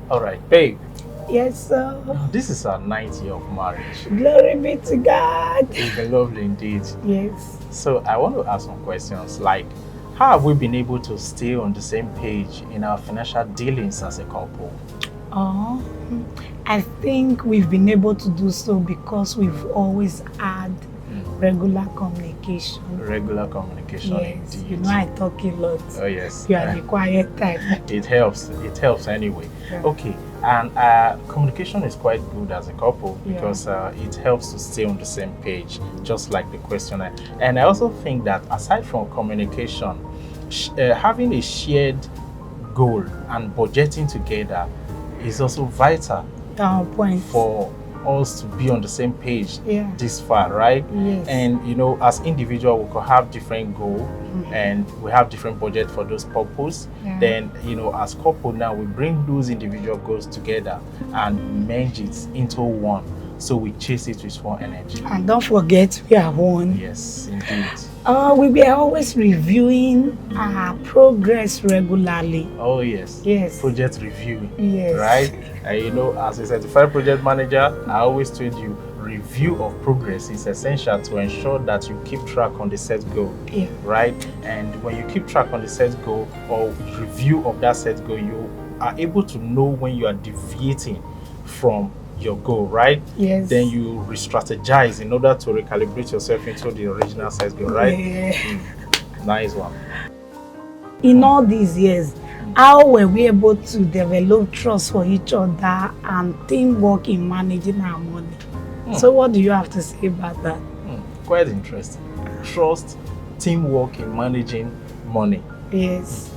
All right, babe. Yes, sir. This is our 9th year of marriage. Glory be to God. It's been lovely indeed. Yes. So I want to ask some questions like, how have we been able to stay on the same page in our financial dealings as a couple? Oh, I think we've been able to do so because we've always had regular communication. Regular communication, Yes, indeed. you know I talk a lot. Oh yes. You are the quiet type. It helps. It helps anyway. Yeah. Okay, and communication is quite good as a couple because it helps to stay on the same page, just like the questioner. And I also think that aside from communication, having a shared goal and budgeting together is also vital Point. for us to be on the same page this far, right? Yes. And you know, as individual, we could have different goals and we have different budget for those purposes. Yeah. Then, you know, as couple now, we bring those individual goals together and merge it into one. So we chase it with one energy. And don't forget, we are one. Yes, indeed. We were always reviewing our progress regularly. Oh yes. Yes. Project review. Yes. Right? And you know, as a certified project manager, I always told you, review of progress is essential to ensure that you keep track on the set goal. Yeah. Right? And when you keep track on the set goal or review of that set goal, you are able to know when you are deviating from your goal, right? Yes. Then you re-strategize in order to recalibrate yourself into the original set goal, right? Yeah. Nice one. In all these years, how were we able to develop trust for each other and teamwork in managing our money? So what do you have to say about that? Quite interesting. Trust, teamwork in managing money. Yes.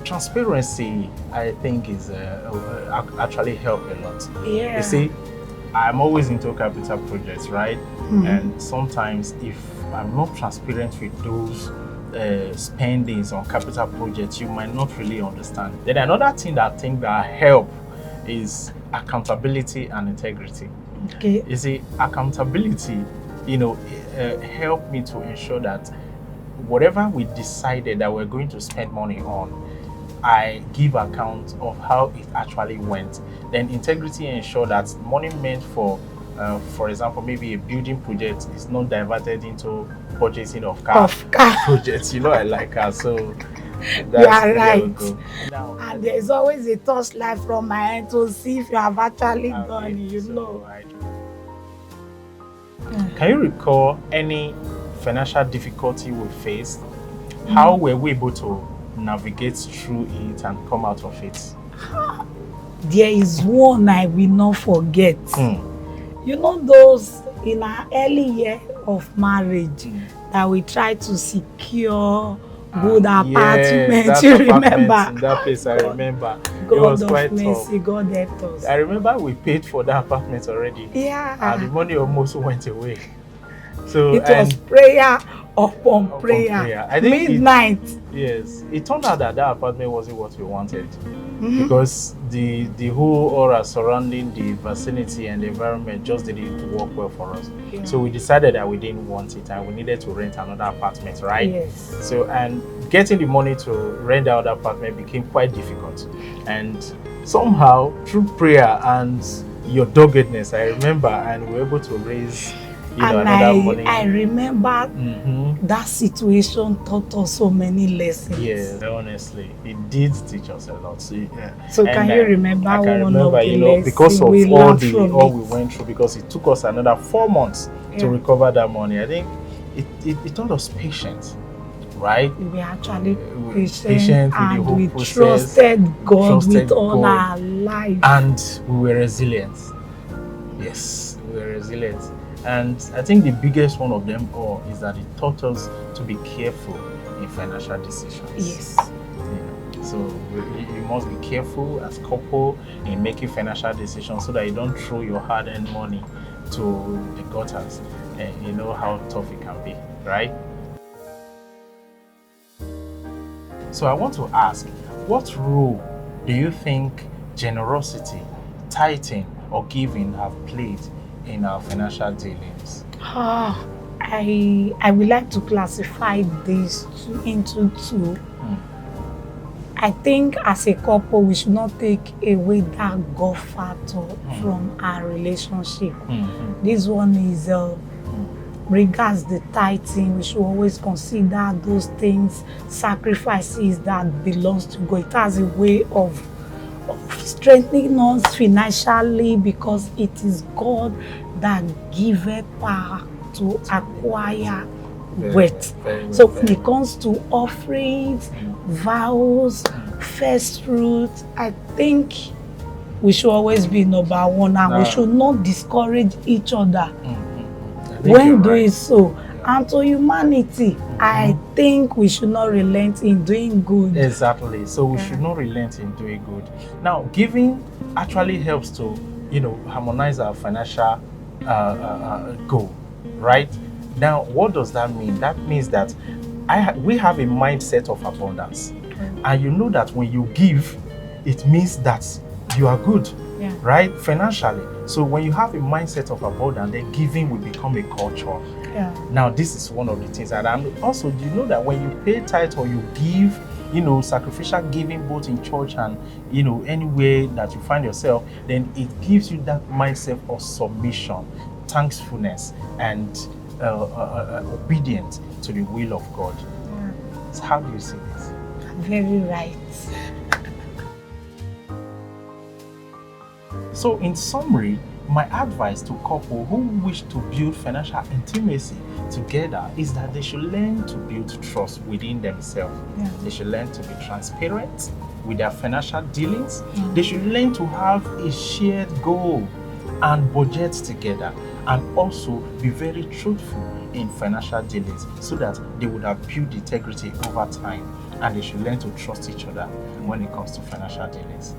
Transparency, I think, is actually help a lot. Yeah. You see, I'm always into capital projects, right? And sometimes if I'm not transparent with those spendings on capital projects, you might not really understand. Then another thing that I think that help is accountability and integrity. Okay. You see, accountability, you know, help me to ensure that whatever we decided that we're going to spend money on, I give account of how it actually went. Then integrity ensure that money meant for example, maybe a building project is not diverted into purchasing of car projects. You know, I like cars, so that's you are right. Now, and there is always a torchlight from my end to see if you have actually done it, you know. Can you recall any financial difficulty we faced? How were we able to navigate through it and come out of it? There is one I will not forget. You know those in our early year of marriage that we try to secure good apartment. You remember? In that place, I remember. God it was of quite mercy, tough. God helped us. I remember we paid for that apartment already. Yeah. And the money almost went away. So it was prayer upon prayer. I think midnight. Yes. It turned out that that apartment wasn't what we wanted. Because the whole aura surrounding the vicinity and the environment just didn't work well for us. Yeah. So we decided that we didn't want it and we needed to rent another apartment, right? Yes. So, and getting the money to rent the other apartment became quite difficult. And somehow, through prayer and your doggedness, I remember, and we were able to raise another money. I remember that situation taught us so many lessons. Yes, honestly, it did teach us a lot. So can you remember I can one remember, of the you know, because of all we went through, because it took us another 4 months to recover that money. I think it taught us patience, right? We were actually patient and with the whole we process, trusted God with all our life. And we were resilient. Yes, we were resilient. And I think the biggest one of them all is that it taught us to be careful in financial decisions. Yes. So you must be careful as couple in making financial decisions so that you don't throw your hard-earned money to the gutters. And you know how tough it can be, right? So I want to ask, what role do you think generosity, tithing, or giving have played in our financial dealings? I would like to classify these into two. I think as a couple, we should not take away that God factor from our relationship. This one is regards the tithing. We should always consider those things, sacrifices that belongs to God. It has a way of strengthening us financially, because it is God that giveth power to acquire wealth. So when it comes to offerings, vows, first fruits, I think we should always be number one, and we should not discourage each other when doing so. And to humanity, I think we should not relent in doing good. Exactly. So we should not relent in doing good. Now, giving actually helps to, harmonize our financial goal, right? Now, what does that mean? That means that we have a mindset of abundance. And you know that when you give, it means that you are good, right? Financially. So when you have a mindset of abundance, then giving will become a culture. Now, this is one of the things. And also, do you know that when you pay tithe or you give, sacrificial giving both in church and, anywhere that you find yourself, then it gives you that mindset of submission, thankfulness, and obedience to the will of God. So how do you see this? Very right. So in summary, my advice to couples who wish to build financial intimacy together is that they should learn to build trust within themselves. They should learn to be transparent with their financial dealings. They should learn to have a shared goal and budget together, and also be very truthful in financial dealings, so that they would have built integrity over time, and they should learn to trust each other when it comes to financial dealings.